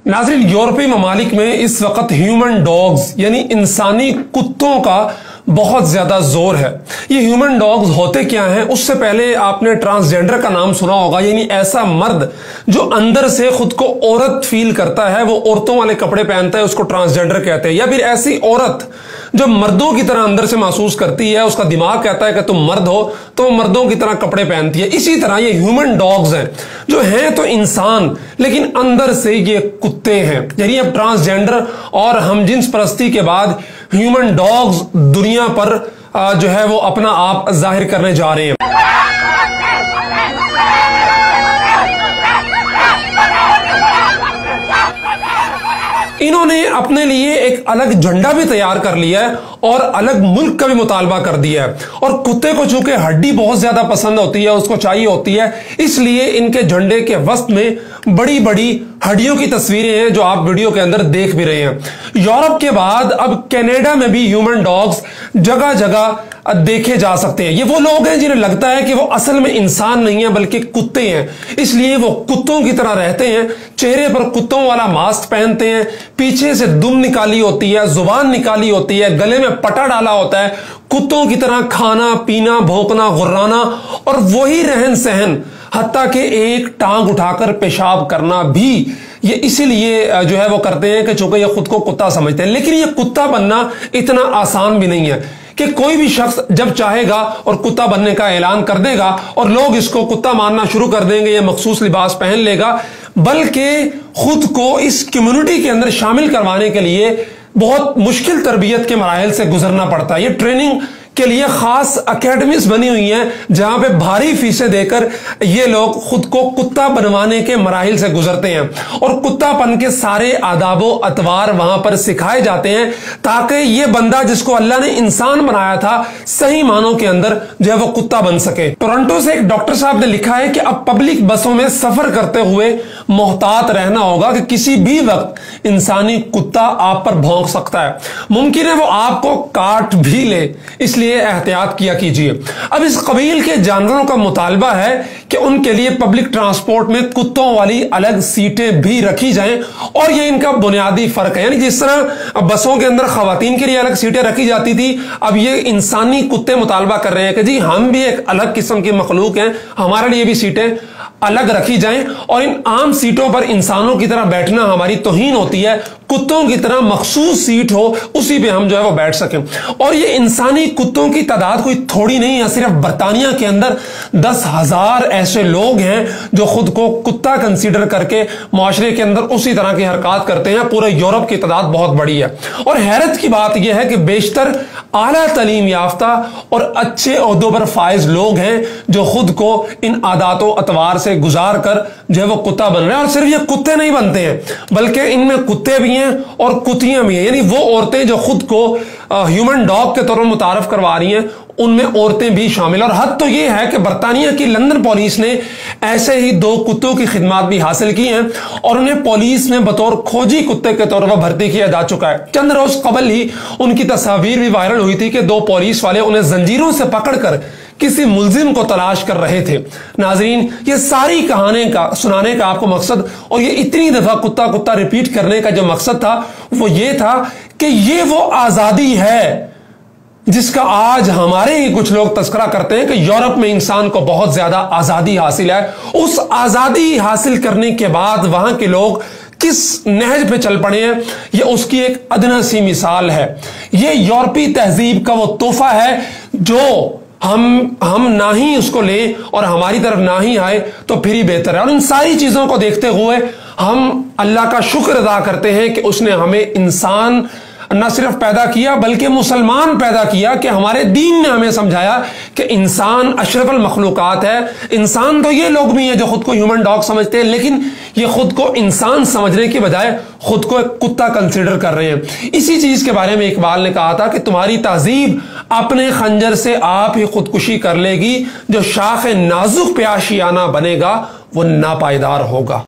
नाज़रीन, यूरोपीय ममालिक में इस वक्त ह्यूमन डॉग्स यानी इंसानी कुत्तों का बहुत ज्यादा जोर है। ये ह्यूमन डॉग्स होते क्या हैं? उससे पहले आपने ट्रांसजेंडर का नाम सुना होगा, यानी ऐसा मर्द जो अंदर से खुद को औरत फील करता है, वो औरतों वाले कपड़े पहनता है, उसको ट्रांसजेंडर कहते हैं। या फिर ऐसी औरत जो मर्दों की तरह अंदर से महसूस करती है, उसका दिमाग कहता है कि तुम मर्द हो, तो वो मर्दों की तरह कपड़े पहनती है। इसी तरह ये ह्यूमन डॉग्स हैं जो हैं तो इंसान लेकिन अंदर से ये कुत्ते हैं। यानी अब ट्रांसजेंडर और हमजिन्स परस्ती के बाद ह्यूमन डॉग्स दुनिया पर जो है वो अपना आप जाहिर करने जा रहे हैं। इन्होंने अपने लिए एक अलग झंडा भी तैयार कर लिया है और अलग मुल्क का भी मुतालबा कर दिया है। और कुत्ते को चूंकि हड्डी बहुत ज्यादा पसंद होती है, उसको चाहिए होती है, इसलिए इनके झंडे के वस्त में बड़ी बड़ी हड्डियों की तस्वीरें हैं जो आप वीडियो के अंदर देख भी रहे हैं। यूरोप के बाद अब कनाडा में भी ह्यूमन डॉग्स जगह जगह देखे जा सकते हैं। ये वो लोग हैं जिन्हें लगता है कि वो असल में इंसान नहीं है बल्कि कुत्ते हैं, इसलिए वो कुत्तों की तरह रहते हैं। चेहरे पर कुत्तों वाला मास्क पहनते हैं, पीछे से दुम निकाली होती है, जुबान निकाली होती है, गले में पटा डाला होता है, कुत्तों की तरह खाना पीना भौंकना गुर्राना और वही रहन सहन, हत्ता के एक टांग उठाकर पेशाब करना भी ये इसीलिए जो है वो करते हैं कि चूंकि ये खुद को कुत्ता समझते हैं। लेकिन ये कुत्ता बनना इतना आसान भी नहीं है कि कोई भी शख्स जब चाहेगा और कुत्ता बनने का ऐलान कर देगा और लोग इसको कुत्ता मानना शुरू कर देंगे या मखसूस लिबास पहन लेगा, बल्कि खुद को इस कम्युनिटी के अंदर शामिल करवाने के लिए बहुत मुश्किल तरबियत के मराहिल से गुजरना पड़ता है। ये ट्रेनिंग के लिए खास अकेडमीज बनी हुई हैं जहां पे भारी फीसें देकर ये लोग खुद को कुत्ता बनवाने के मराहिल से गुजरते हैं और कुत्तापन के सारे आदाबो अतवार वहां पर सिखाए जाते हैं ताकि ये बंदा जिसको अल्लाह ने इंसान बनाया था सही मानों के अंदर जो है वो कुत्ता बन सके। टोरंटो से एक डॉक्टर साहब ने लिखा है कि अब पब्लिक बसों में सफर करते हुए मोहतात रहना होगा कि किसी भी वक्त इंसानी कुत्ता आप पर भौंक सकता है, मुमकिन है वो आपको काट भी ले, इसलिए एहतियात किया कीजिए। अब इस कबील के जानवरों का मुतालबा है कि उनके लिए पब्लिक ट्रांसपोर्ट में कुत्तों वाली अलग सीटें भी रखी जाएं और ये इनका बुनियादी फर्क है। यानी जिस तरह बसों के अंदर खवातीन के लिए अलग सीटें रखी जाती थी, अब ये इंसानी कुत्ते मुतालबा कर रहे हैं कि जी हम भी एक अलग किस्म की मखलूक हैं, हमारे लिए भी सीटें अलग रखी जाएं और इन आम सीटों पर इंसानों की तरह बैठना हमारी तौहीन होती है, कुत्तों की तरह मखसूस सीट हो उसी पे हम जो है वो बैठ सकें। और ये इंसानी कुत्तों की तादाद कोई थोड़ी नहीं है, सिर्फ बर्तानिया के अंदर 10,000 ऐसे लोग हैं जो खुद को कुत्ता कंसीडर करके मुआशरे के अंदर उसी तरह की हरकत करते हैं। पूरे यूरोप की तादाद बहुत बड़ी है और हैरत की बात यह है कि बेशतर आला तालीम याफ्ता और अच्छे ओहदों पर फाइज लोग हैं जो खुद को इन आदातों अतवार से गुजार कर जो है वो कुत्ता बन रहे हैं। और सिर्फ ये कुत्ते नहीं बनते हैं बल्कि इनमें कुत्ते भी हैं और कुतियां भी हैं। यानी वो औरतें जो खुद को ह्यूमन डॉग के तौर पर मुतारफ करवा रही हैं उनमें औरतें भी शामिल। और हद तो ये है कि बर्तानिया की लंदन पुलिस ने ऐसे ही 2 कुत्तों की खिदमत भी हासिल की हैं और उन्हें पुलिस ने बतौर खोजी कुत्ते के तौर पर भर्ती किया जा चुका है। चंद रोज कबल ही उनकी तस्वीर भी वायरल हुई थी कि 2 पुलिस वाले उन्हें जंजीरों से पकड़कर किसी मुलजिम को तलाश कर रहे थे। नाजरीन, ये सारी कहानी का सुनाने का आपको मकसद और ये इतनी दफा कुत्ता कुत्ता रिपीट करने का जो मकसद था वो ये था कि ये वो आजादी है जिसका आज हमारे ही कुछ लोग तस्करा करते हैं कि यूरोप में इंसान को बहुत ज्यादा आजादी हासिल है। उस आजादी हासिल करने के बाद वहां के लोग किस नहज पे चल पड़े हैं, ये उसकी एक अदना सी मिसाल है। ये यूरोपीय तहजीब का वो तोहफा है जो हम ना ही उसको लें और हमारी तरफ ना ही आए तो फिर ही बेहतर है। और इन सारी चीजों को देखते हुए हम अल्लाह का शुक्र अदा करते हैं कि उसने हमें इंसान न सिर्फ पैदा किया बल्कि मुसलमान पैदा किया, कि हमारे दीन ने हमें समझाया कि इंसान अशरफुल मखलूकात है। इंसान तो ये लोग भी हैं जो खुद को ह्यूमन डॉग समझते हैं, लेकिन ये खुद को इंसान समझने की बजाय खुद को एक कुत्ता कंसीडर कर रहे हैं। इसी चीज के बारे में इकबाल ने कहा था कि तुम्हारी तहजीब अपने खंजर से आप ही खुदकुशी कर लेगी, जो शाख नाजुक पे आशियाना बनेगा वो नापायदार होगा।